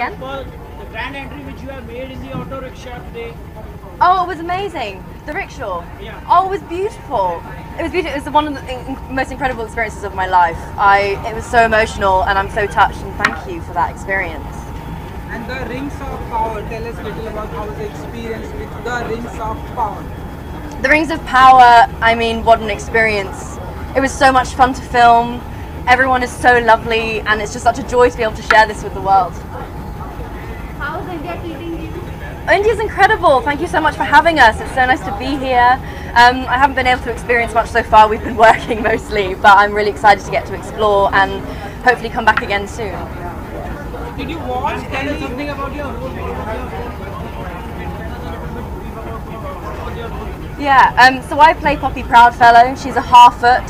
Again? Well, the grand entry which you have made in the auto rickshaw today. Oh, it was amazing. The rickshaw. Yeah. Oh, it was beautiful. It was beautiful. It was one of the most incredible experiences of my life. It was so emotional, and I'm so touched. And thank you for that experience. And the Rings of Power. Tell us a little about how was the experience with the Rings of Power. The Rings of Power. I mean, what an experience! It was so much fun to film. Everyone is so lovely, and it's just such a joy to be able to share this with the world. How is India treating you? India's incredible. Thank you so much for having us. It's so nice to be here. I haven't been able to experience much so far. We've been working mostly, but I'm really excited to get to explore and hopefully come back again soon. Did you watch Tell us something about your role. Yeah, so I play Poppy Proudfellow. She's a half-foot.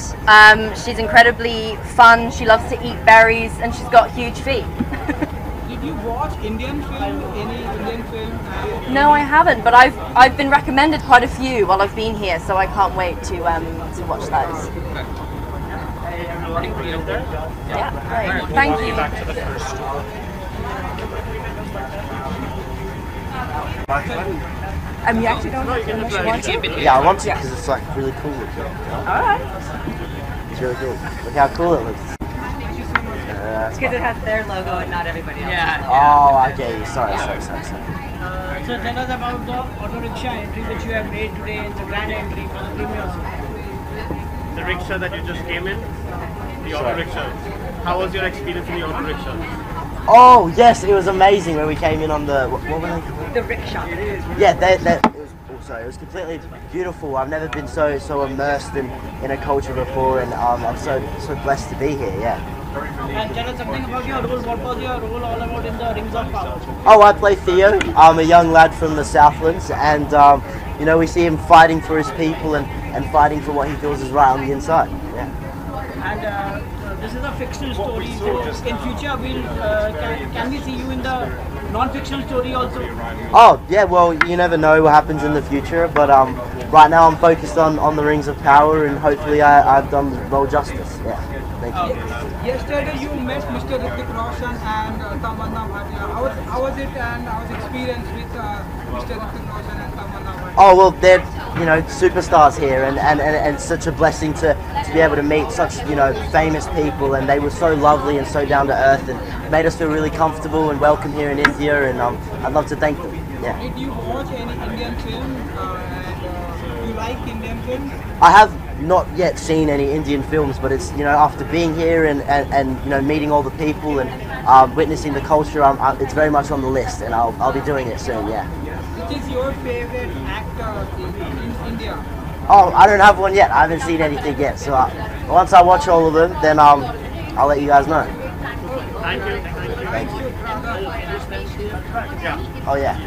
She's incredibly fun. She loves to eat berries, and she's got huge feet. Did you watch Indian film? Any Indian film? No, I haven't, but I've been recommended quite a few while I've been here, so I can't wait to watch those. Yeah, great. Thank you. Back to the first. You actually don't have to watch it? Yeah, I want to because it's like really cool looking. You know? Alright. It's really cool. Look how cool it looks. It's because it has their logo and not everybody else. Oh, I get you. Sorry. So tell us about the auto rickshaw entry which you have made today in the grand entry for the premiere. The rickshaw that you just came in, the auto rickshaw. How was your experience in the auto rickshaw? Oh yes, it was amazing when we came in on the what were they called? The rickshaw. Yeah, it was completely beautiful. I've never been so immersed in a culture before, and I'm so blessed to be here. Yeah. And tell us something about your role. What was your role all about in the Rings of Power? Oh, I play Theo. I'm a young lad from the Southlands, and you know, we see him fighting for his people and fighting for what he feels is right on the inside. Yeah. And this is a fictional story. So in future, can we see you in the non-fictional story also? Oh yeah, well you never know what happens in the future, but right now I'm focused on the Rings of Power, and hopefully I've done the role justice. Yeah. Thank you. Yesterday you met Mr. Hrithik Roshan and Tamanna Bhatia. How was it, and how was the experience with Mr. Hrithik Roshan and Tamanna Bhatia? Oh well, they're superstars here, and such a blessing to be able to meet such famous people, and they were so lovely and so down to earth, and made us feel really comfortable and welcome here in India, and I'd love to thank them. Yeah. Did you watch any Indian film? And you like Indian films? I have not yet seen any Indian films, but it's after being here and meeting all the people and witnessing the culture, it's very much on the list, and I'll be doing it soon. Yeah. Which is your favorite actor in India? Oh, I don't have one yet. I haven't seen anything yet. So once I watch all of them, then I'll let you guys know. Thank you. Thank you. Yeah. Oh yeah.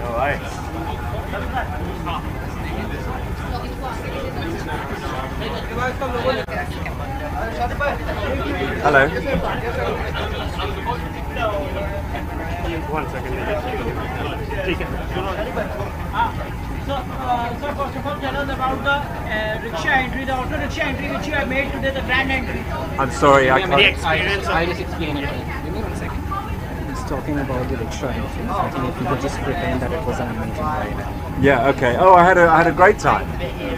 All right. Hello. One second. Take it. So first of all, tell us about the rickshaw entry, the auto rickshaw entry which you have made today, the grand entry. I'm sorry, I The can't. experience I of just explain it. Give me 1 second. He's talking about the rickshaw entry. I think if you could just pretend that it was an amazing ride. Yeah, okay. Oh, I had a great time.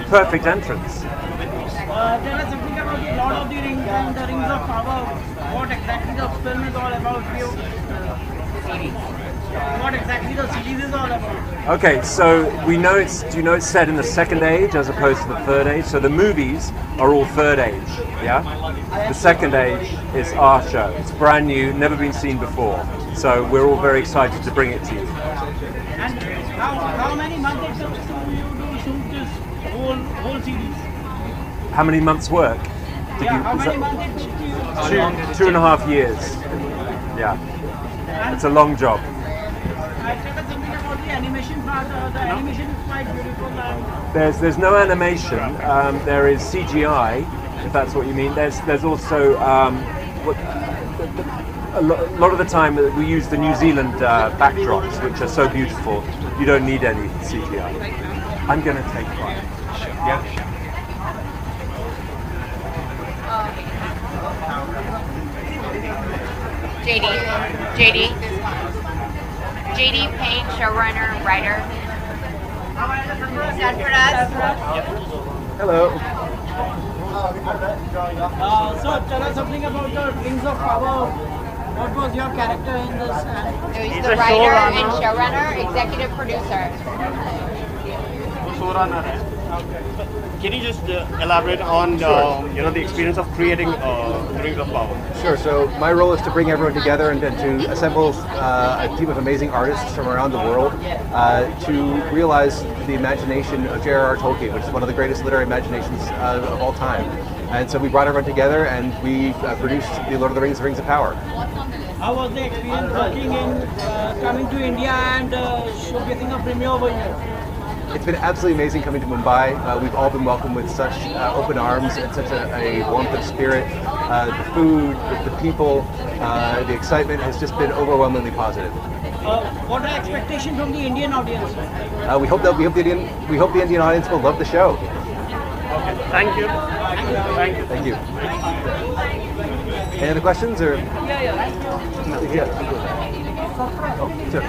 Perfect entrance. Tell us something about the Lord of the Rings and the Rings of Power. What exactly the film is all about for you? What exactly the series is all about? Okay, so do you know it's set in the second age as opposed to the third age? So the movies are all third age, yeah? The second age is our show. It's brand new, never been seen before. So we're all very excited to bring it to you. And how many months it took to you to shoot this whole series? How many months' work? How many months it took you? 2.5 years. Yeah. It's a long job. Tell us something about the animation part. The animation is quite beautiful. There's no animation. There is CGI, if that's what you mean. There's also a lot of the time we use the New Zealand backdrops, which are so beautiful. You don't need any CGI. I'm going to take one. Yeah. JD Payne, showrunner, writer. Stanford us. Hello. So tell us something about the Rings of Power. What was your character in this? He's the writer and showrunner, executive producer. Can you just elaborate on the experience of creating the Rings of Power? Sure. So my role is to bring everyone together and to assemble a team of amazing artists from around the world to realize the imagination of J.R.R. Tolkien, which is one of the greatest literary imaginations of all time. And so we brought everyone together and we produced the Lord of the Rings of Power. How was the experience working in coming to India and showcasing a premiere over here? It's been absolutely amazing coming to Mumbai. We've all been welcomed with such open arms and such a warmth of spirit. The food, the people, the excitement has just been overwhelmingly positive. What are expectations from the Indian audience? We hope the Indian audience will love the show. Okay, thank you. Thank you. Any other questions or? Yeah. Oh, sure.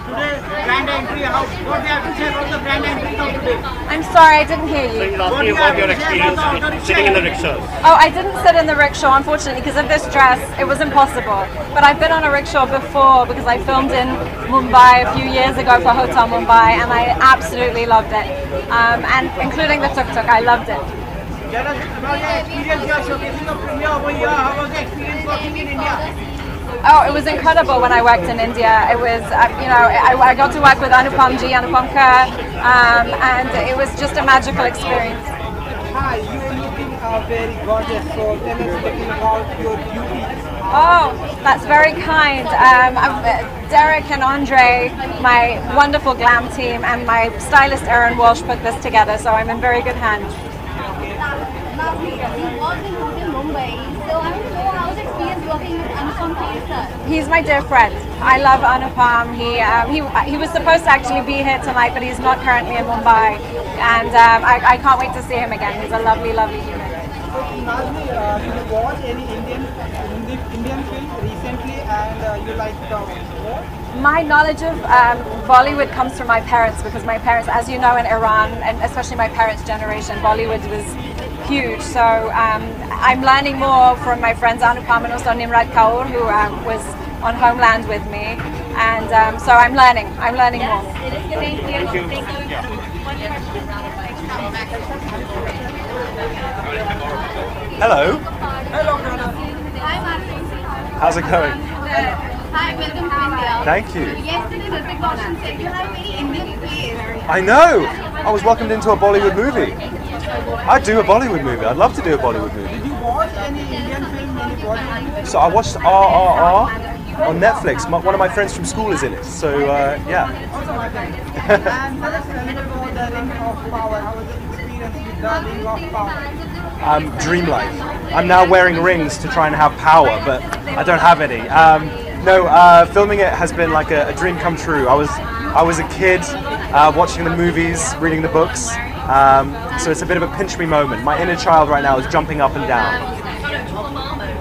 Today's grand entry, what do you have to say about the grand entry of today? I'm sorry, I didn't hear So you. he's asking about your experience sitting in the rickshaws. Oh, I didn't sit in the rickshaw, unfortunately, because of this dress. It was impossible. But I've been on a rickshaw before because I filmed in Mumbai a few years ago for Hotel Mumbai, and I absolutely loved it. And including the tuk-tuk, I loved it. Tell us about your experience here showcasing a premiere over here. How was the experience working in India? Oh, it was incredible when I worked in India. It was, I got to work with Anupam Kher, and it was just a magical experience. Hi, you're looking very gorgeous, so tell us something about your beauty. Oh, that's very kind. Derek and Andre, my wonderful glam team, and my stylist Aaron Walsh put this together, so I'm in very good hands. Lastly, you worked in Hotel Mumbai, so I want to know how's the experience working with Anupam Kher, sir? He's my dear friend. I love Anupam. He was supposed to actually be here tonight, but he's not currently in Mumbai, and I can't wait to see him again. He's a lovely, lovely human. Lastly, did you watch any Indian film recently and you like more? My knowledge of Bollywood comes from my parents, because my parents, as you know, in Iran, and especially my parents' generation, Bollywood was huge. So I'm learning more from my friends Anupam and also Nimrat Kaur, who was on Homeland with me, and so I'm learning more. Thank you. Hello. Hello, brother. Hi, Martin. How's it going? Hi, welcome to India. Thank you. Yesterday, Hrithik Roshan said you have very Indian face. I know. I was welcomed into a Bollywood movie. I'd do a Bollywood movie. I'd love to do a Bollywood movie. Did you watch any Indian film, any Bollywood? So I watched RRR on Netflix. One of my friends from school is in it. So yeah. Also, my friend. And tell us something about the Ring of Power. How was the experience with the Ring of Power? Dreamlike. I'm now wearing rings to try and have power, but I don't have any. Filming it has been like a dream come true. I was a kid watching the movies, reading the books. So it's a bit of a pinch me moment. My inner child right now is jumping up and down.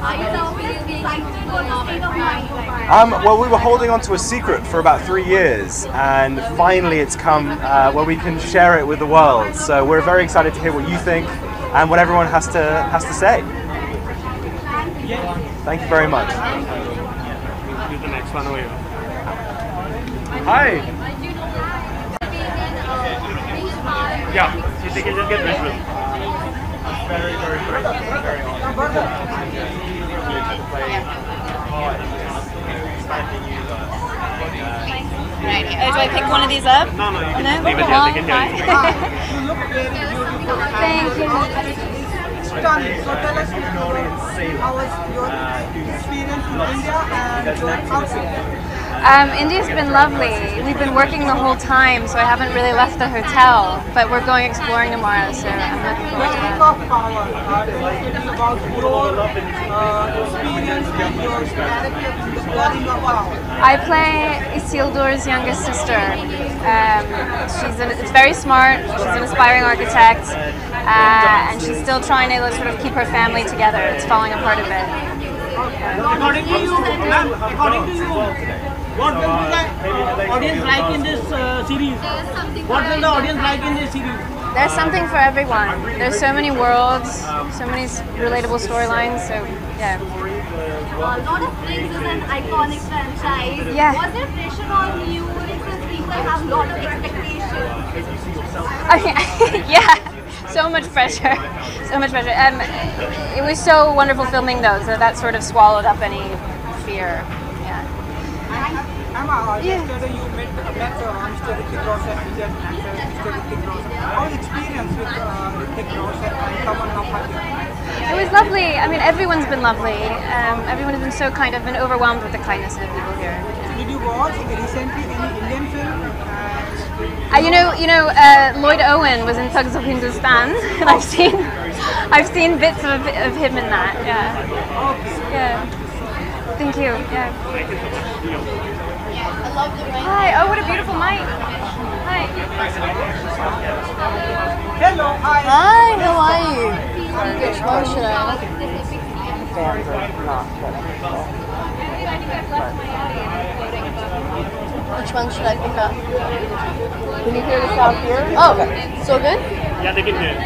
Are you now excited for the state of mind? Well, we were holding on to a secret for about 3 years, and finally it's come where we can share it with the world. So we're very excited to hear what you think and what everyone has to say. Thank you very much. Use the next one over here. Hi. Yeah, you think you just get visual. Very, very great. Very Do I pick one of these up? No, you can No? leave it here. They can hear you. Thank you. Stunning. So tell us how was your experience in India and your outfit? India's been lovely. We've been working the whole time, so I haven't really left the hotel. But we're going exploring tomorrow, so I'm looking forward to that. Ring of Power. It is about your experience and your character in the Ring of Power. I play Isildur's youngest sister. It's very smart. She's an aspiring architect, and she's still trying to sort of keep her family together. It's falling apart a bit. According to you, what will the audience like in this series? What will the audience like in this series? There's something for everyone. There's so many worlds, so many relatable storylines. So yeah. Lord of the Rings is an iconic franchise. Yeah. Was there pressure on you since people have a lot of expectations? Yeah, so much pressure, so much pressure. It was so wonderful filming though, so that sort of swallowed up any fear. Yeah. Emma, yesterday you met Mr. Hrithik Roshan, Indian actor Mr. Hrithik Roshan. How's the experience with Hrithik Roshan and Tamannaam Bhatia? It was lovely. I mean, everyone's been lovely. Everyone has been so kind. I've been overwhelmed with the kindness of the people here. Did you watch recently any Indian film? Lloyd Owen was in Thugs of Hindustan, and I've seen bits of him in that. Yeah. Yeah. Thank you. Yeah. Hi. Oh, what a beautiful mic. Hi. Hello. Hi. Hi. How are you? Which one should I? Which one should I pick up? Can you hear the sound here? Oh, okay. So good? Yeah, they can hear it.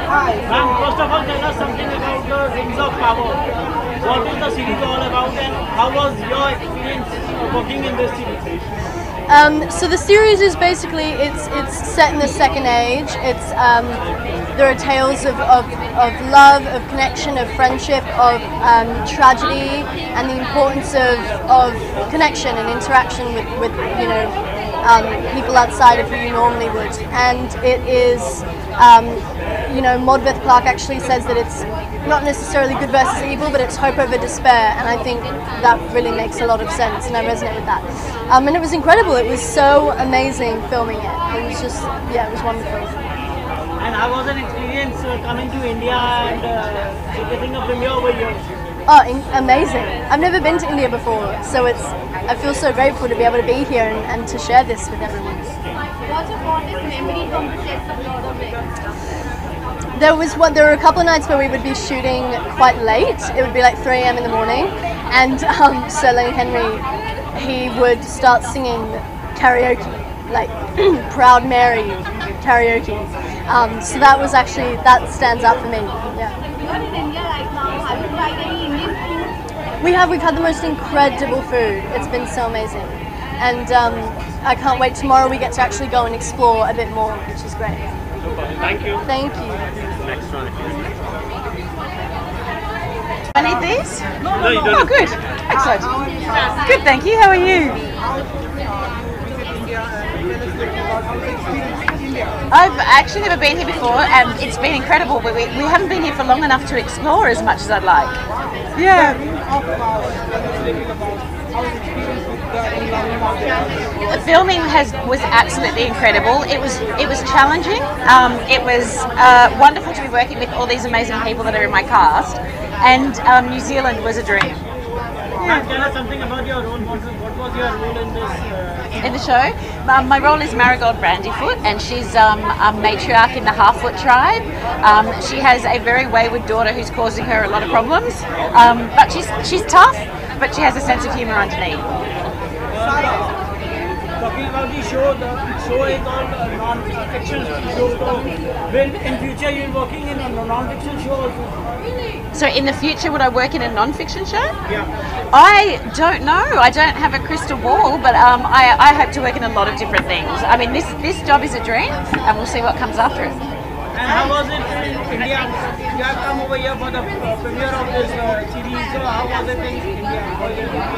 Hi. Ma'am, first of all, tell us something about the Rings of Power. What is the series all about and how was your experience working in this series? So the series is basically it's set in the Second Age. It's there are tales of love, of connection, of friendship, of tragedy, and the importance of connection and interaction with people outside of who you normally would. And it is Modbeth Clark actually says that it's not necessarily good versus evil, but it's hope over despair, and I think that really makes a lot of sense, and I resonate with that. And it was incredible. It was so amazing filming it. It was just, it was wonderful. And how was an experience coming to India and getting a premiere over here? Oh, amazing. I've never been to India before, so I feel so grateful to be able to be here and to share this with everyone. What's your fondest memory from the sets of Lord of the Rings? There were a couple of nights where we would be shooting quite late. It would be like 3 a.m. in the morning, and Sir Lenny Henry, he would start singing karaoke, like Proud Mary karaoke. So that stands out for me. Yeah. You're in India right now. Have you tried any Indian food? We've had the most incredible food. It's been so amazing, and I can't wait. Tomorrow we get to actually go and explore a bit more, which is great. Thank you. Thank you. Next one. I need these? No, you don't. Oh, good. Excellent. Good, thank you. How are you? I've actually never been here before, and it's been incredible. We haven't been here for long enough to explore as much as I'd like. Yeah. The filming was absolutely incredible. It was challenging. It was wonderful to be working with all these amazing people that are in my cast, and New Zealand was a dream. Tell us something about your role. What was your role in this? In the show? My role is Marigold Brandyfoot, and she's a matriarch in the Half-Foot tribe. She has a very wayward daughter who's causing her a lot of problems, but she's tough, but she has a sense of humour underneath. Talking about the show is all non-fiction show. So will in future you're working in a non-fiction show also? So in the future, would I work in a non-fiction show? Yeah. I don't know. I don't have a crystal ball, but I hope to work in a lot of different things. I mean, this job is a dream, and we'll see what comes after it. And how was it in India? You have come over here for the premiere of this series. So how was it in India?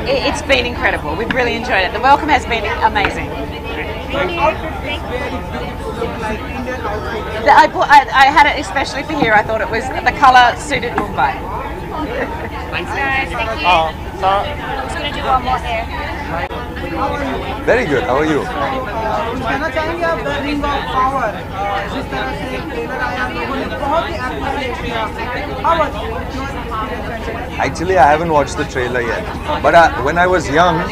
It's been incredible. We've really enjoyed it. The welcome has been amazing. I had it especially for here. I thought it was the colour suited Mumbai. Thanks guys, thank you. I'm just going to do one more here. Very good. How are you? कहना चाहेंगे आप the ring of power जिस तरह से trailer आया लोगों ने बहुत ही एप्रिशिएट किया How was your experience? Actually, I haven't watched the trailer yet. But when I was young,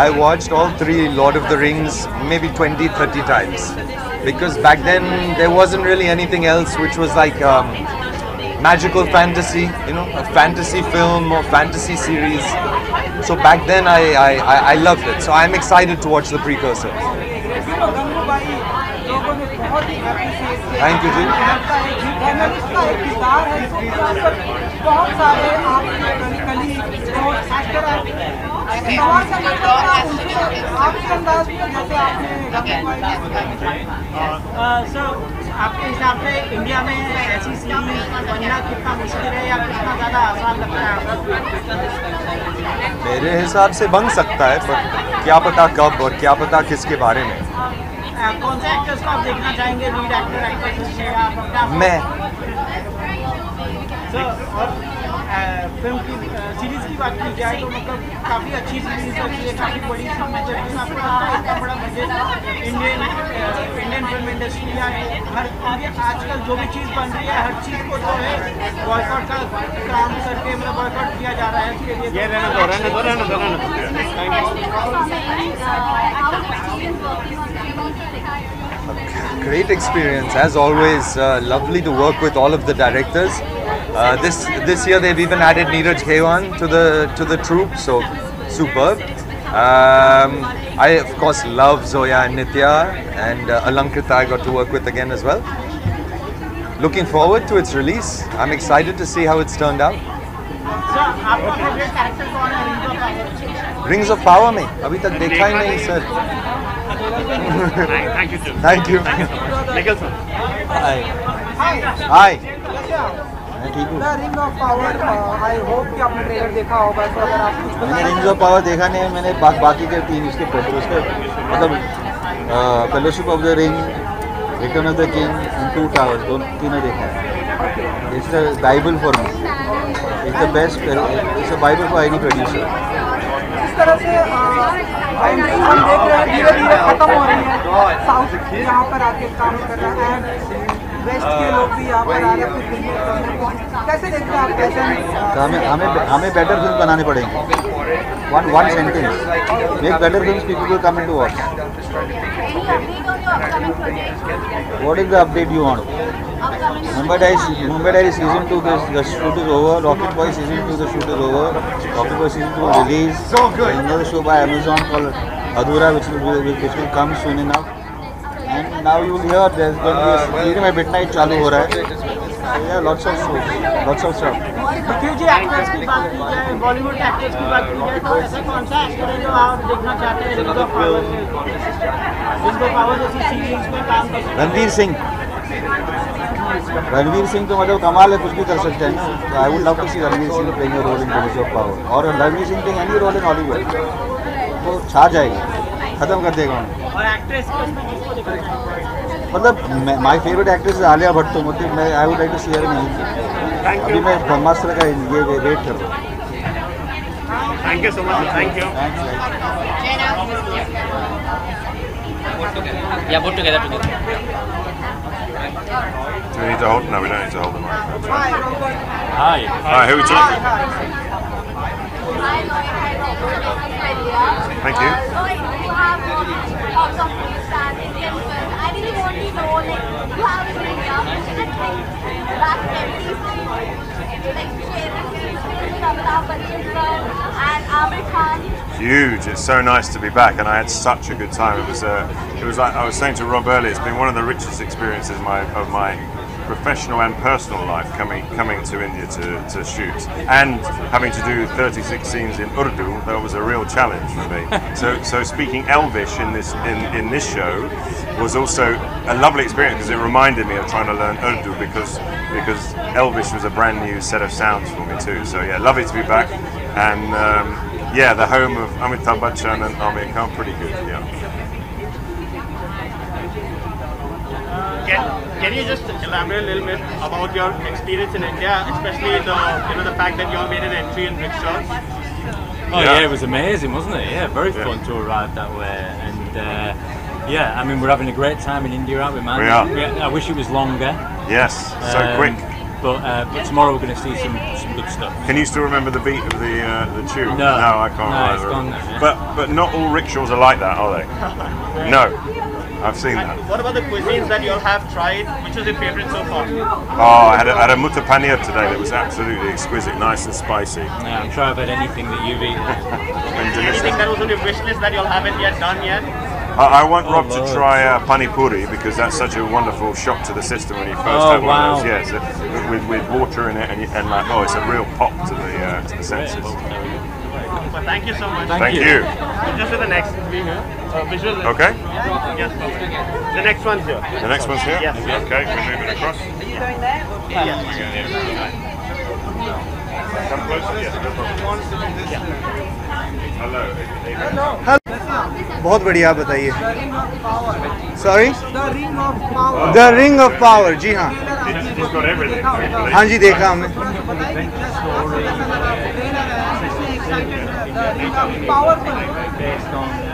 I watched all three Lord of the Rings maybe 20, 30 times. Because back then, there wasn't really anything else which was like magical fantasy, you know, a fantasy film or fantasy series. So back then, I loved it. So I'm excited to watch the precursor. Thank you, Ji. Sir आपके हिसाब से India में ऐसी series बनना कितना मुश्किल है या कितना ज़्यादा आसान लगता है आपको? मेरे हिसाब से बन सकता है, पर क्या पता कब और क्या पता किसके बारे में। कौन से एक्टर्स को आप देखना चाहेंगे, लीड एक्टर एक्ट्रेस या मैं सर और फिल्म की सीरीज की बात की जाए तो मतलब काफ़ी अच्छी सीरीज है, काफ़ी बड़ी फिल्म है। जबकि आपको लगता है इतना बड़ा बजट इंडियन फिल्म इंडस्ट्री या हर आजकल जो भी चीज़ बन रही है हर चीज़ को जो है बॉयकॉट का काम करके मतलब बॉयकॉट किया जा रहा है। इसके लिए great experience as always. Lovely to work with all of the directors. This year they've even added Neeraj Khewan to the troupe, so superb. I of course love Zoya and Nitya, and Alankrita I got to work with again as well. Looking forward to its release. I'm excited to see how it's turned out. Rings of Power में अभी तक देखा ही नहीं sir. Thank you, sir. Thank you. Nikhil sir. Hi. Hi. ठीक हूँ. The ring of power I hope कि आपने trailer देखा होगा, तो अगर आप कुछ मैंने रिंग्स ऑफ पावर देखा नहीं है. मैंने बाकी के तीन उसके मतलब Fellowship of the Ring, Return of the King and Two Towers तीनों देखा है. It's the bible for me. It's the best. It's a bible for any producer. इस तरह से हम देख रहे हैं धीरे धीरे खत्म हो रही है. साउथ यहाँ पर आके काम कर रहा है, वेस्ट के लोग भी यहाँ पर आ रहे हैं. कैसे देखते हैं आप? कैसे हमें बेटर फिल्म बनाने पड़ेंगे. One sentence. Make better films, people will come into watch. What is the update you want? Mumbai Diaries season 2, the shoot is over. Rocket Boy season 2, the shoot is over. Rocket Boy season 2 release. So good. Another show by Amazon called Adhura, which will come soon enough. And now you will hear there's going to be a midnight चालू हो रहा है. Yeah, lots of shows, lots of stuff. Nikhil ji, actors की बात की जाए, Bollywood actors की बात की जाए, तो ऐसा कौन सा एक्टर है जो आप देखना चाहते हैं रिंग ऑफ पावर जैसी सीरीज में काम कर? रणवीर सिंह तो मतलब कमाल है, कुछ भी कर सकते हैं ना. I would love to see Ranveer Singh playing a role in Rings of Power. और Ranveer Singh playing any role in Hollywood तो छा जाएगा, खत्म कर देगा उन्हें. और एक्ट्रेस मतलब माय फेवरेट एक्ट्रेस है आलिया भट्ट. तो मतलब मैं I would like to see her in anything. अभी मैं ब्रह्मास्त्र का ये वेट कर रहा हूँ. Thank you so much. Thank you. Yeah, both together. Do we need to hold? No, we don't need to hold them. Hi. Hi, who are we talking to? Thank you. I really want to know, like, you have in India, that Amitabh Bachchan and Amir Khan. Huge. It's so nice to be back, and I had such a good time. It was like I was saying to Rob earlier. It's been one of the richest experiences of my professional and personal life coming to India to shoot, and having to do 36 scenes in Urdu. That was a real challenge for me. So speaking Elvish in this show was also a lovely experience, because it reminded me of trying to learn Urdu, because Elvish was a brand new set of sounds for me too. So yeah, lovely to be back, and yeah, the home of Amitabh Bachchan and Amir Khan, pretty good. Yeah. Can you just elaborate a little bit about your experience in India, especially the fact that you all made an entry in rickshaws? Oh yeah, it was amazing, wasn't it? Yeah, very fun to arrive that way, and yeah, I mean we're having a great time in India, aren't we, man? We are. I wish it was longer. Yes, so quick. But tomorrow we're going to see some good stuff. Can you still remember the beat of the tune? No, I can't. No, it's gone now, yeah. But not all rickshaws are like that, are they? No, I've seen that. What about the cuisines that you all have tried? Which was your favorite so far? Oh, I had a mutta paneer today that was absolutely exquisite, nice and spicy. Yeah, I'm sure I've had anything that you've eaten. Anything that was on your wish list that you all haven't yet done yet? I want Rob to try pani puri because that's such a wonderful shock to the system when you first have one of those. Yes, with water in it and like it's a real pop to the senses. Well, thank you so much. Thank you. Just for the next visual. Okay. Yes. The next one's here. The next one's here. Yes. Okay, we're moving across. Are you going there? Come closer. Yes. Hello. बहुत बढ़िया, आप बताइए. Sorry? The Ring of Power. जी हाँ. हाँ जी, देखा हमने.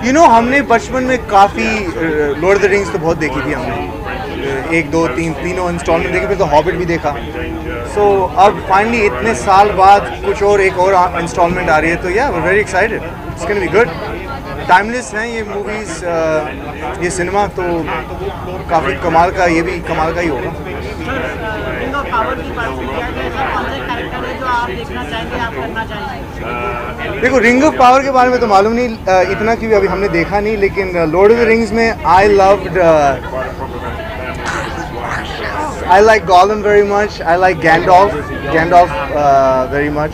You know, हमने बचपन में काफ़ी लॉर्ड ऑफ द रिंग्स तो बहुत देखी थी हमने. 1, 2, 3 तीनों इंस्टॉलमेंट देखे, फिर तो हॉबिट भी देखा. So अब फाइनली इतने साल बाद कुछ और एक और इंस्टॉलमेंट आ रही है, तो yeah, we're very excited. It's gonna be good. Timeless हैं ये मूवीज़, ये सिनेमा तो काफ़ी कमाल का, ये भी कमाल का ही होगा. देखो, रिंग ऑफ पावर के बारे में तो मालूम नहीं इतना, क्योंकि अभी हमने देखा नहीं, लेकिन लॉर्ड ऑफ द रिंग्स में I like Gollum very much. I like Gandalf very much.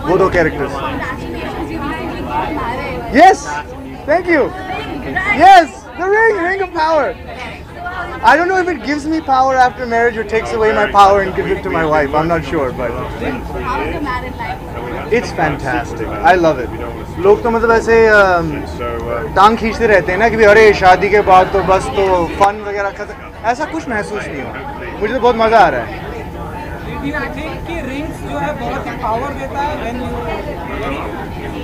वो दो characters. Yes, thank you. Yes, the ring of power. I don't know if it gives me power after marriage or takes away my power and gives it to my wife. I'm not sure, but it's fantastic. I love it. लोग तो मतलब ऐसे टांग खींचते रहते हैं ना कि अरे शादी के बाद तो बस तो फन वगैरह खत्म. ऐसा कुछ महसूस नहीं हुआ. मुझे तो बहुत मजा आ रहा है.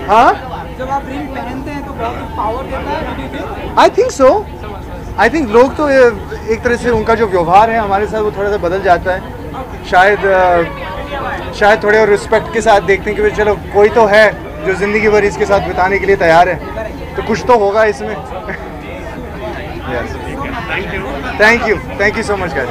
हाँ, जब आप रिंग पहनते हैं तो बहुत पावर देता है. I think so. I think लोग तो एक तरह से उनका जो व्यवहार है हमारे साथ वो थोड़ा सा बदल जाता है. शायद थोड़े और रिस्पेक्ट के साथ देखते हैं कि चलो कोई तो है जो जिंदगी भर इसके साथ बिताने के लिए तैयार है, तो कुछ तो होगा इसमें. Thank you so much, guys.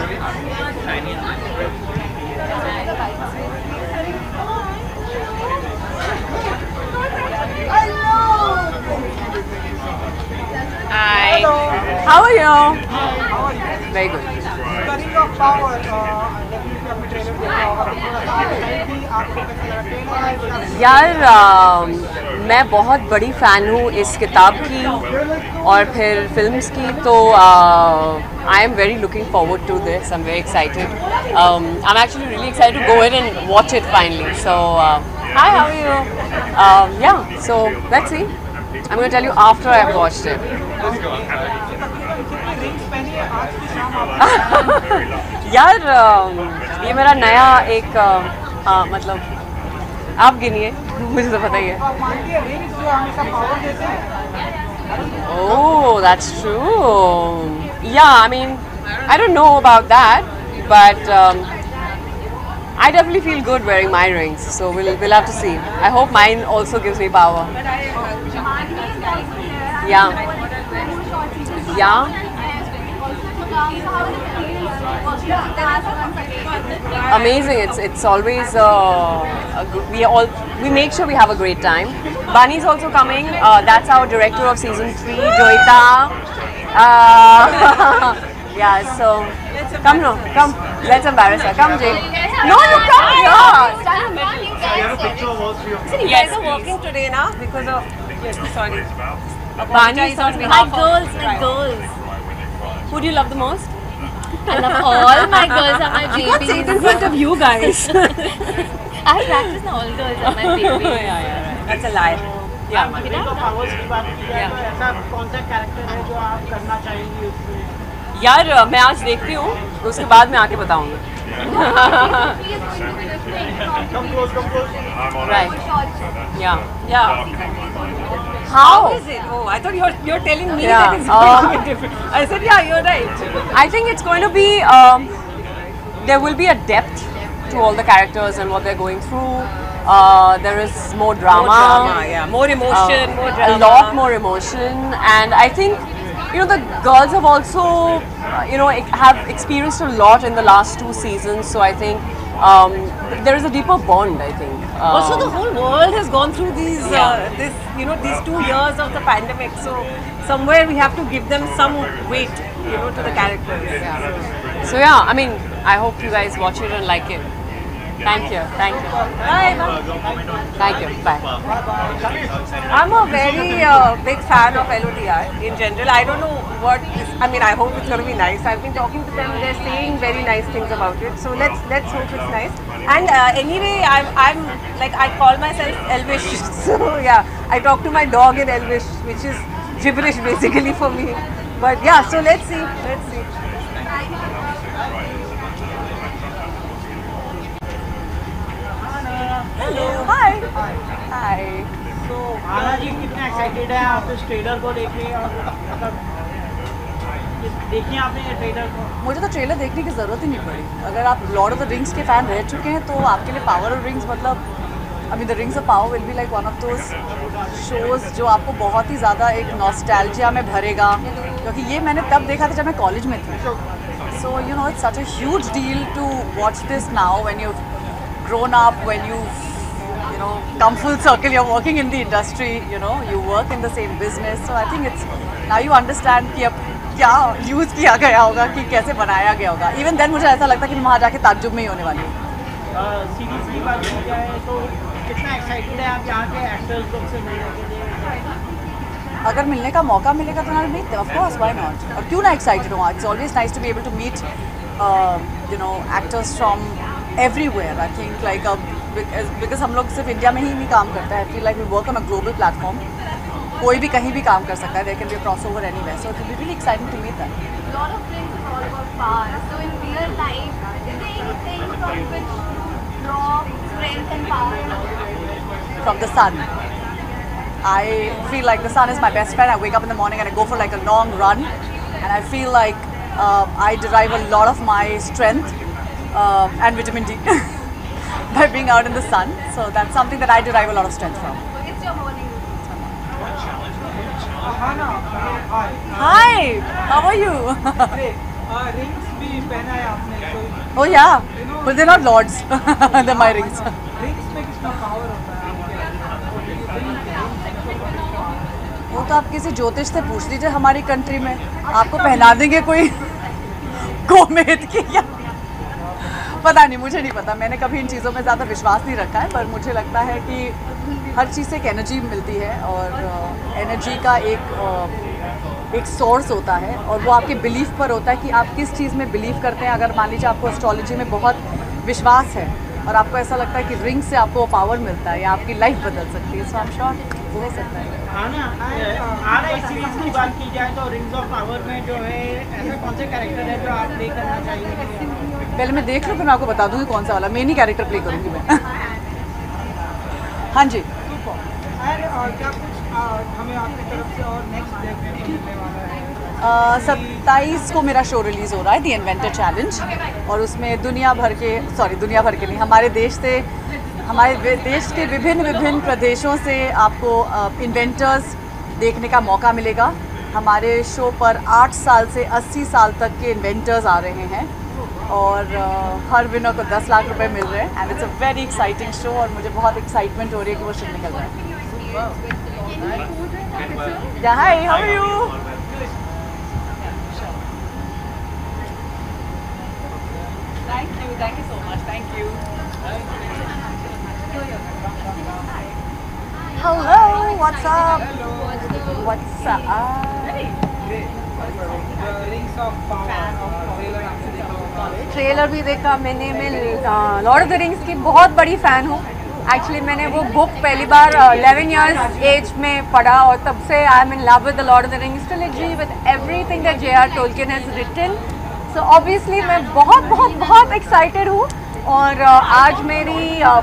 Hi. Hello. How are you? Very good. The Ring of Power. यार मैं बहुत बड़ी फ़ैन हूँ इस किताब की और फिर फिल्म्स की, तो I am very looking forward to this. I am very excited. I am actually really excited to go in and watch it finally. So hi, how are you? Yeah, so let's see. I'm going to tell you after I've watched it. यार ये मेरा नया एक मतलब आप गिनिए, मुझे तो पता ही है. Oh, that's true. Yeah, I mean, I don't know about that, but I definitely feel good wearing my rings. So we'll have to see. I hope mine also gives me power. Yeah. Yeah. Amazing. It's always we make sure we have a great time. Bunny's also coming. That's our director of season 3, Joita. Yeah. So come come. Let's embarrass her. Come, Jay. No, come here. Stand up. You guys are working today, na? Because of sorry. Bunny is on behalf of my girls. Who do you love the most? I love all my girls are my babies. I can't say it in front of you guys. I practice now, all girls are my babies. Yeah, right. That's a lie. Yeah. ring of powers की बात की जाए तो ऐसा कौन सा character है जो आप करना चाहेंगी उसमें? यार मैं आज देखती हूँ, उसके बाद मैं आके बताऊँगी. Right. Yeah. How is it? Oh, I thought you're telling me that it's going to be different. I said, yeah, you're right. I think it's going to be there will be a depth to all the characters and what they're going through. There is more drama, more emotion, more drama. A lot more emotion, and I think the girls have also have experienced a lot in the last 2 seasons. So I think there is a deeper bond. I think. Also, the whole world has gone through these these 2 years of the pandemic. So somewhere we have to give them some weight, to the characters. So yeah, I mean, I hope you guys watch it and like it. Thank you. Bye. Thank you. Bye. I'm a very big fan of LOTR in general. I don't know what is, I mean, I hope it's going to be nice. I've been talking to them. They're saying very nice things about it. So let's hope it's nice. And anyway, I'm like, I call myself Elvish. So yeah, I talk to my dog in Elvish, which is gibberish basically for me. But yeah, so let's see. Hello hi तो आना जी कितने excited है आप इस trailer को देखे और मतलब देखिए आपने ये ट्रेलर को? मुझे तो ट्रेलर देखने की ज़रूरत ही नहीं पड़ी. अगर आप लॉर्ड ऑफ द रिंग्स के फ़ैन रह चुके हैं तो आपके लिए पावर ऑफ रिंग्स मतलब I mean the rings of power will be like one of those shows जो आपको बहुत ही ज़्यादा एक नॉस्टैल्जिया में भरेगा, क्योंकि ये मैंने तब देखा था जब मैं कॉलेज में थी. So it's such a huge deal to watch this now when you grown up, when you come full circle, you're working in the industry, you work in the same business. So I think it's now you understand कि अब क्या use किया गया होगा, कि कैसे बनाया गया होगा. इवन देन मुझे ऐसा लगता है कि मैं वहाँ जाके ताज्जुब में ही होने वाली हूँ. सीरीज की बात की जाए तो कितना एक्साइटेड है आप यहाँ के एक्टर्स लोग से मिलने के लिए? अगर मिलने का मौका मिलेगा तो मैं meet, of course, why not. और क्यों ना एक्साइटेड हूँ. It's always nice to be able to meet actors from everywhere. I think like because हम लोग सिर्फ इंडिया में ही नहीं काम करते हैं. I feel like we work on a global platform. कोई भी कहीं भी काम कर सकता है. There can be a crossover anywhere. So it will be really exciting to meet them. A lot of things is all about power. So in real life, is there anything from which you draw strength and power? From the sun. I feel like the sun is my best friend. I wake up in the morning and I go for like a long run, and I feel like I derive a lot of my strength and vitamin D by being out in the sun. So that's something that I derive a lot of strength from. It's your morning Hi, how are you? Rings भी पहना है आपने. Oh yeah, but they're not lords. They're my rings. Rings में कितना power होता है? वो तो आप किसी ज्योतिष से पूछ लीजिए हमारी कंट्री में. आपको पहना देंगे कोई गोमेद की या पता नहीं, मुझे नहीं पता. मैंने कभी इन चीज़ों में ज़्यादा विश्वास नहीं रखा है, पर मुझे लगता है कि हर चीज़ से एक एनर्जी मिलती है, और एनर्जी का एक सोर्स होता है, और वो आपके बिलीफ पर होता है कि आप किस चीज़ में बिलीव करते हैं. अगर मान लीजिए आपको एस्ट्रोलॉजी में बहुत विश्वास है और आपको ऐसा लगता है कि रिंग से आपको पावर मिलता है या आपकी लाइफ बदल सकती है, सो आई एम श्योर हो सकता है. आना इस सीरीज की बात की जाए तो रिंग्स ऑफ पावर में जो है ऐसे कौन से कैरेक्टर है जो आप प्ले करना चाहिए? पहले मैं देख लूँ, फिर मैं आपको बता दूँगी कौन सा वाला मेन ही कैरेक्टर प्ले करूँगी मैं. हाँ जी. और क्या कुछ हमें आपकी तरफ से और नेक्स्ट देखने को मिलने वाला है? 27 को मेरा शो रिलीज़ हो रहा है, द इन्वेंटर चैलेंज, और उसमें दुनिया भर के नहीं, हमारे देश के विभिन्न प्रदेशों से आपको इन्वेंटर्स देखने का मौका मिलेगा. हमारे शो पर 8 साल से 80 साल तक के इन्वेंटर्स आ रहे हैं, और हर विनर को 10 लाख रुपए मिल रहे हैं. And it's a very exciting show, और मुझे बहुत एक्साइटमेंट हो रही है कि वो शो निकल रहा है. Yeah hi, how are you? Thank you so much. Thank you. Hello, what's up? What's up? Trailer भी देखा मैंने. मैं लॉर्ड ऑफ द रिंग्स की बहुत बड़ी फ़ैन हूँ. एक्चुअली मैंने वो बुक पहली बार 11 इयर्स एज में पढ़ा और तब से I am in love with the Lord of the Rings trilogy with everything that J.R. Tolkien has written. So obviously मैं बहुत एक्साइटेड हूँ. और आज मेरी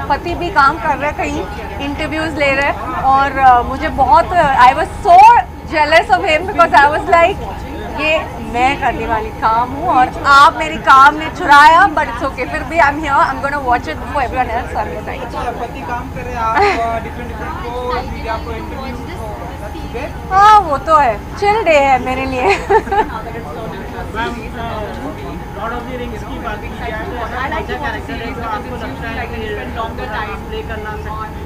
पति भी काम कर रहे हैं, कहीं इंटरव्यूज़ ले रहे हैं और मुझे बहुत I was so jealous of him because I was like ये मैं करने वाली काम हूँ और आप मेरी काम ने चुराया, बट इट्स ओके. फिर भी I am here, I am gonna watch it for everyone else. So I am excited. पति काम कर रहे हैं, आप डिफरेंट को मीडिया को इंटरव्यू. हाँ वो तो है, चिल डे है मेरे लिए. लॉर्ड ऑफ द रिंग्स की बात की जाए तो ऐसा कैरेक्टर है जो आपको लगता है कि लॉन्गर टाइम प्ले करना चाहते हैं?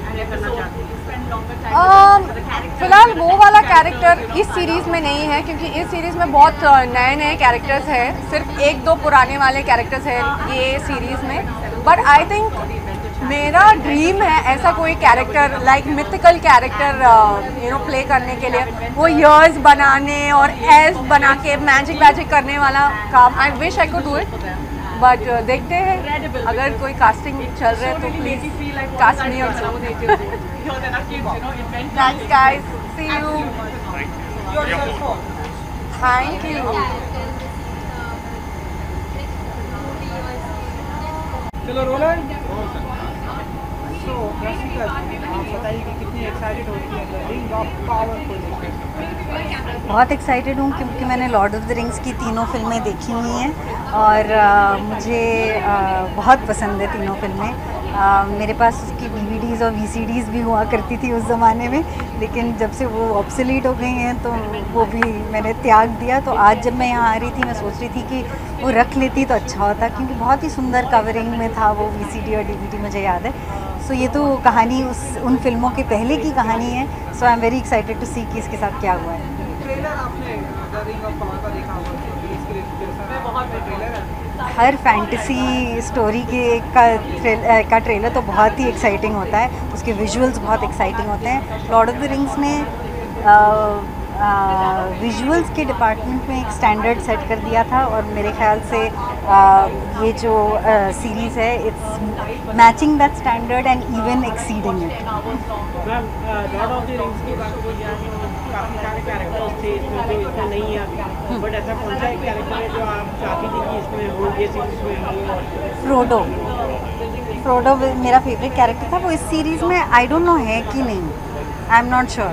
फिलहाल वो वाला कैरेक्टर इस सीरीज़ में नहीं है क्योंकि इस सीरीज़ में बहुत नए कैरेक्टर्स हैं. सिर्फ 1-2 पुराने वाले कैरेक्टर्स हैं ये सीरीज़ में. बट आई थिंक मेरा ड्रीम है ऐसा कोई character like mythical character play करने के लिए. वो ईयर्स बनाने और एस बना के मैजिक करने वाला काम. I wish I could do it, but देखते हैं. अगर कोई कास्टिंग चल रहा है तो please cast me also. Thanks guys, see you. Thank you. चलो रोलन. तो रसिका आप बताइए कि कितनी एक्साइटेड होती है रिंग ऑफ पावर को लेकर? बहुत एक्साइटेड हूँ क्योंकि मैंने लॉर्ड ऑफ द रिंग्स की तीनों फिल्में देखी हुई हैं और मुझे बहुत पसंद है तीनों फिल्में. मेरे पास उसकी DVDs और VCDs भी हुआ करती थी उस ज़माने में, लेकिन जब से वो ऑब्सोलीट हो गई हैं तो वो भी मैंने त्याग दिया. तो आज जब मैं यहाँ आ रही थी मैं सोच रही थी कि वो रख लेती तो अच्छा होता क्योंकि बहुत ही सुंदर कवरिंग में था वो VCD और DVD, मुझे याद है. सो ये तो कहानी उन फिल्मों के पहले की कहानी है. So I am very excited to see कि इसके साथ क्या हुआ है. ट्रेलर आपने द रिंग ऑफ पावर का देखा होगा, हर फैंटेसी स्टोरी का ट्रेलर तो बहुत ही एक्साइटिंग होता है. उसके विजुअल्स बहुत एक्साइटिंग होते हैं. लॉर्ड ऑफ द रिंग्स ने विजुअल्स के डिपार्टमेंट में एक स्टैंडर्ड सेट कर दिया था और मेरे ख्याल से ये जो सीरीज़ है it's matching that standard and even exceeding it. Ma'am Lord of the rings की बात की जाए तो काफ़ी सारे कैरेक्टर्स थे इसमें जो इसमें नहीं आते, बट ऐसा कौन सा एक कैरेक्टर है जो आप चाहती थी कि इसमें हो, ये सीरीज में हो? फ्रोडो मेरा फेवरेट कैरेक्टर था. वो इस सीरीज़ में आई डोंट नो है कि नहीं, I am not sure.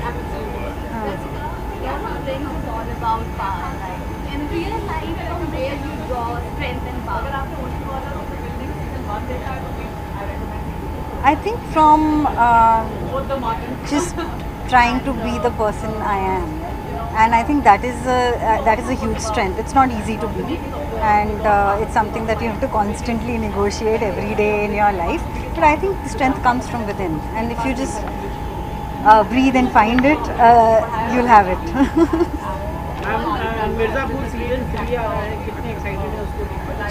I think from just trying to be the person I am, and I think that is a huge strength. It's not easy to be, and it's something that you have to constantly negotiate every day in your life. But I think the strength comes from within, and if you just breathe and find it, you'll have it. Mirzapur season 3 आ रहा है, कितने excited हैं उसको?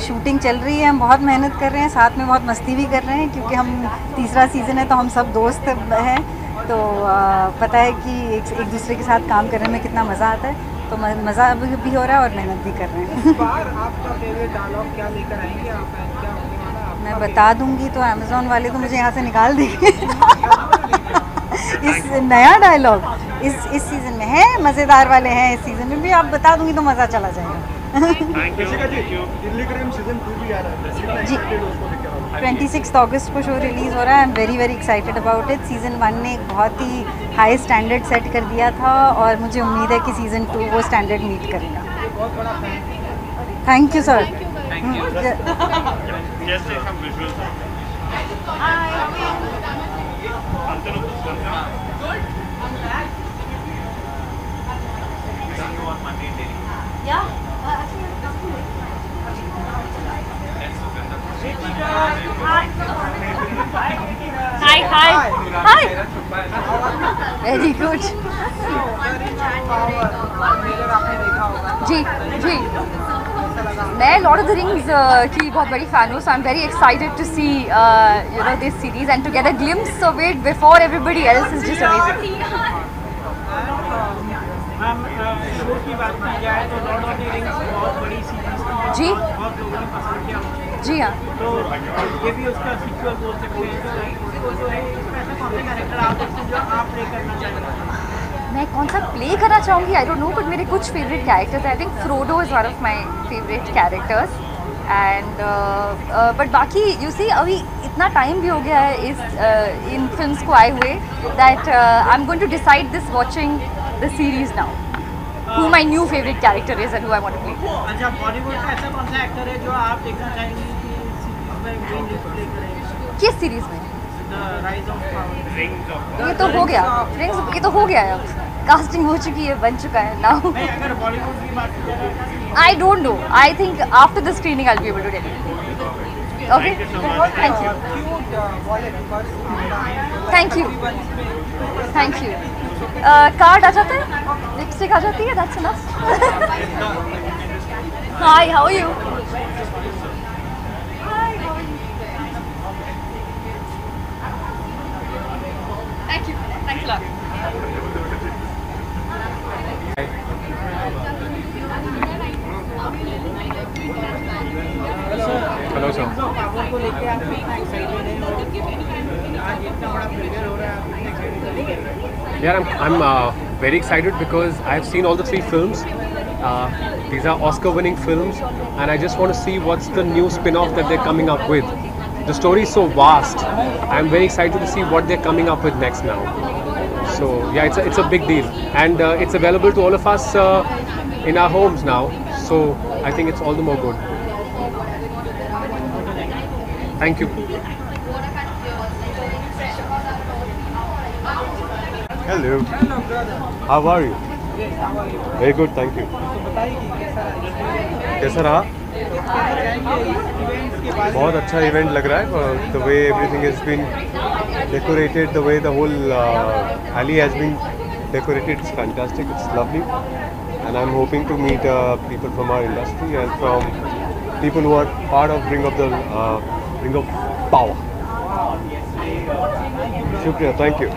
Shooting चल रही है, हम बहुत मेहनत कर रहे हैं, साथ में बहुत मस्ती भी कर रहे हैं क्योंकि हम तीसरा सीज़न है तो हम सब दोस्त हैं. तो पता है कि एक दूसरे के साथ काम करने में कितना मज़ा आता है. तो मज़ा भी हो रहा है और मेहनत भी कर रहे हैं. इस बार आपका फेवरेट डायलॉग क्या लेकर आएंगे आप? क्या होने वाला है? मैं बता दूंगी तो अमेज़ॉन वाले तो मुझे यहाँ से निकाल देंगे. इस नया डायलॉग इस सीज़न में है, मज़ेदार वाले हैं. इस सीज़न में भी आप बता दूंगी तो मज़ा चला जाएगा. जी 26 अगस्त को शो रिलीज़ हो रहा है. आई am very very excited about it. Season 1 ने एक बहुत ही हाई स्टैंडर्ड सेट कर दिया था और मुझे उम्मीद है कि सीज़न 2 वो स्टैंडर्ड मीट करेगा. Thank you sir. Hi. Very good. जी. मैं लॉर्ड ऑफ द रिंग्स की बहुत बड़ी फ़ैन हूँ, so I'm very excited to see this series and to get a glimpse of it before everybody else is just amazing. Ma'am show की बात की जाए तो लॉर्ड ऑफ द रिंग्स बहुत बड़ी सीरीज थी, जी बहुत लोगों ने पसंद किया. जी हाँ। तो ये भी उसका सीक्वल बोल सकते हैं, तो जो है इसमें ऐसा कौन सा कैरेक्टर आप देखते हैं जो आप प्ले करना चाहेंगे? मैं कौन सा प्ले करना चाहूँगी आई डोंट नो, बट मेरे कुछ favourite characters I think Frodo is one of my favourite characters and but बाकी यू सी अभी इतना टाइम भी हो गया है इस इन फिल्म्स को आए हुए that I am going to decide this watching the series now who my new favorite character is and who I want to play. अच्छा, बॉलीवुड का ऐसा कौन सा एक्टर है जो आप देखना चाहेंगे कि सीरीज में मेन लीड प्ले करे? किस सीरीज में? The rise of power. ये तो हो गया, रिंग्स ये तो हो गया है, अब कास्टिंग हो चुकी है, बन चुका है नाउ। नहीं, अगर बॉलीवुड की बात करें I don't know. I think after the screening I'll be able to tell you. Okay? Thank you. Thank you. Thank you. Card आ जाता है? लिपस्टिक आ जाती है? That's enough. Hi, how are you? Thank you. Thanks a lot. Hello, sir. Power को लेके आप कितना excited हैं और आज इतना बड़ा प्रीमियर हो रहा है, आप कितना एक्साइटेड हैं? Yeah, I'm very excited because I've seen all the 3 films. These are Oscar-winning films, and I just want to see what's the new spin-off that they're coming up with. The story is so vast. I'm very excited to see what they're coming up with next now. So yeah, it's a big deal, and it's available to all of us in our homes now. So I think it's all the more good. Thank you. Hello. How are you? Very good, thank you. कैसा रहा? बहुत अच्छा event लग रहा है. The way everything has been decorated, the way the whole alley has been decorated, it's fantastic. It's lovely, and I'm hoping to meet people from our industry and from people who are part of Ring of Power. शुक्रिया, thank you.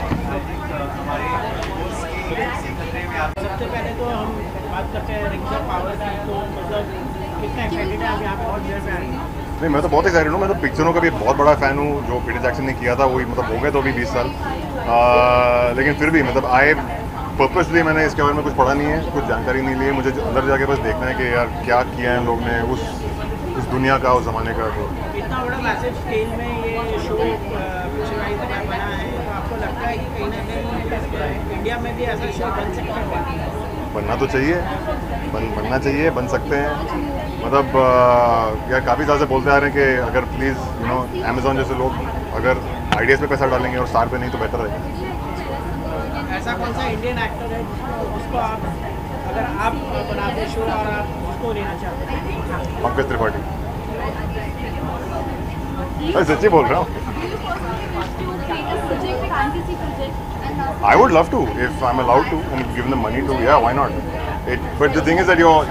सबसे पहले तो हम बात करते हैं rings of power की, तो मतलब कितना एक्साइटेड है आप यहाँ पे बहुत देर पे आ रही हैं? नहीं, मैं तो बहुत एक्साइटेड हूँ. मैं तो पिक्चरों का भी बहुत बड़ा फ़ैन हूँ. जो पीटर जैक्सन ने किया था वही मतलब हो गए तो अभी 20 साल, लेकिन फिर भी मतलब पर्पसली मैंने इसके बारे में कुछ पढ़ा नहीं है, कुछ जानकारी नहीं ली है. मुझे अंदर जाके बस देखना है कि यार क्या किया है लोग ने उस दुनिया का, उस ज़माने का. तो इतना बड़ा मैसिव स्केल में ये शो पिक्चराइज बना है, तो आपको लगता है कि कहीं ना कहीं इंडिया में भी ऐसा शो बन सकता है? बनना तो चाहिए, बनना चाहिए, बन सकते हैं. मतलब यार काफ़ी साल से बोलते आ रहे हैं कि अगर प्लीज़ अमेज़ॉन जैसे लोग अगर आइडियाज़ पे पैसा डालेंगे और स्टार पे नहीं तो बेटर रहेगा. ऐसा कौन सा इंडियन एक्टर है उसको आप अगर आप बनाते शो और आप उसको लेना चाहते हैं? पंकज त्रिपाठी. मैं सच्ची बोल रहा हूँ. I would love to if I'm allowed to and given the money to. Yeah, why not? But the thing is that you're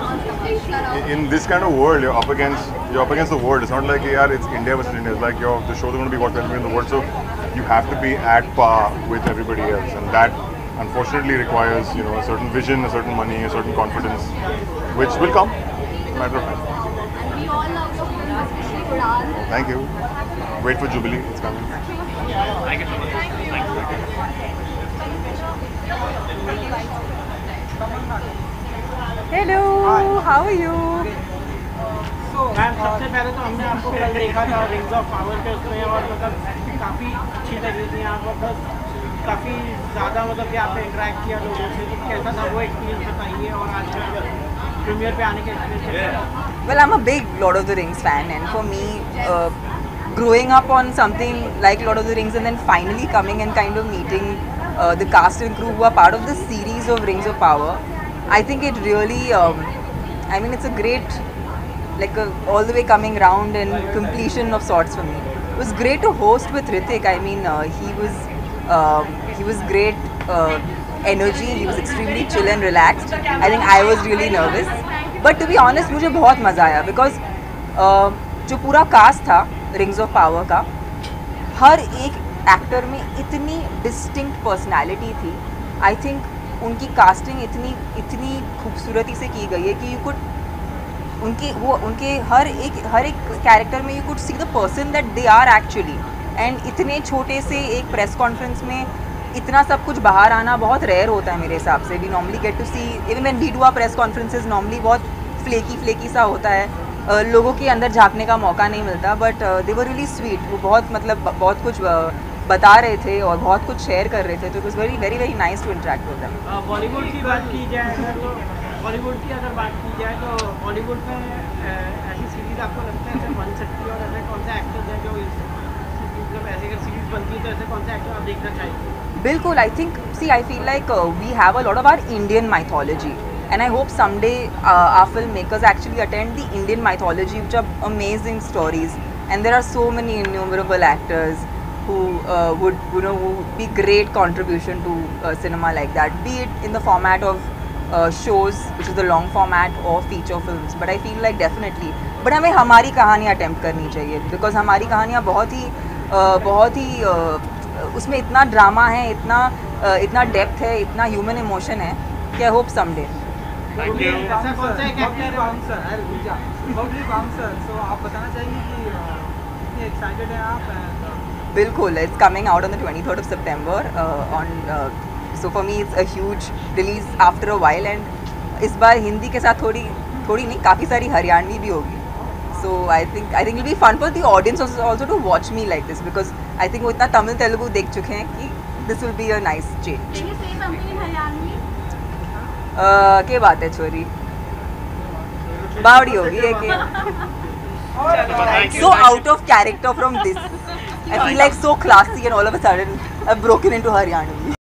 in this kind of world. You're up against the world. It's not like it's India versus India. It's like the shows are going to be what's happening in the world. So you have to be at par with everybody else, and that unfortunately requires a certain vision, a certain money, a certain confidence, which will come. Matter of time. And we all love the film, especially Udan. Thank you. Wait for Jubilee. It's coming. Thank you so much. Hello, how are you? Ma'am, सबसे पहले तो हमने आपको कल देखा था rings of power के उसमें, और मतलब काफ़ी अच्छी लगी थी आप, मतलब काफ़ी ज़्यादा मतलब कि आपने इंटरेक्ट किया लोगों से, तो कैसा था वो एक्सपीरियंस बताइए, और आज प्रीमियर पे आने के experience? Well, I'm a big Lord of the Rings fan, and for me, growing up on something like Lord of the Rings and then finally coming and kind of meeting the cast and crew who are part of the series of Rings of Power, I think it really, I mean, it's a great, like all the way coming round and completion of sorts for me. It was great to host with Hrithik. I mean, he was great energy. He was extremely chill and relaxed. I think I was really nervous, but to be honest, मुझे बहुत मज़ा आया because जो पूरा cast था rings of power का, हर एक actor में इतनी डिस्टिंक्ट पर्सनालिटी थी. आई थिंक उनकी कास्टिंग इतनी खूबसूरती से की गई है कि यू कुड उनके हर एक कैरेक्टर में you could see the person that they are actually, and इतने छोटे से एक प्रेस कॉन्फ्रेंस में इतना सब कुछ बाहर आना बहुत रेयर होता है मेरे हिसाब से. We normally get to see, even when we do our press conferences normally बहुत फ्लेकी सा होता है, लोगों के अंदर झांकने का मौका नहीं मिलता. But they were really sweet. वो बहुत मतलब बहुत कुछ बता रहे थे और बहुत कुछ शेयर कर रहे थे, तो it was very very very nice to interact with them. Bollywood की बात की जाए तो बॉलीवुड की अगर बात की जाए तो बॉलीवुड में ऐसी सीरीज आपको लगता है ऐसे बन सकती है, और ऐसे कौन से एक्टर्स हैं जो मतलब ऐसे अगर सीरीज बनती है तो ऐसे कौन से एक्टर आप देखना चाहेंगे? बिल्कुल. I think I feel like we have a lot of our Indian mythology, and I hope someday our filmmakers actually attend the Indian mythology, which are amazing stories, and there are so many innumerable actors who would be great contribution to cinema like that, be it in the format of shows, which is the long format, or feature films. But I feel like definitely, but हमें हमारी कहानियाँ attempt करनी चाहिए, because हमारी कहानियाँ बहुत ही उसमें इतना ड्रामा है, इतना डेप्थ है, इतना ह्यूमन इमोशन है कि I hope someday. Thank you. ऐसा कौन सा एक एक्टर बाउंसर है रुजा बबली बाउंसर, सो आप बताना चाहिए कि कितने एक्साइटेड हैं आप? बिल्कुल. It's coming out on the 23rd of September on so for me it's a huge release after a while, and इस बार हिंदी के साथ थोड़ी नहीं काफ़ी सारी हरियाणवी भी होगी. So I think it'll be fun for the audience also to watch me like this, because I think वो इतना तमिल तेलुगु देख चुके हैं कि this will be a nice change. के बात है छोरी, बावड़ी होगी है कि so out of character from this. I feel like so classy, and all of a sudden I've broken into Haryana.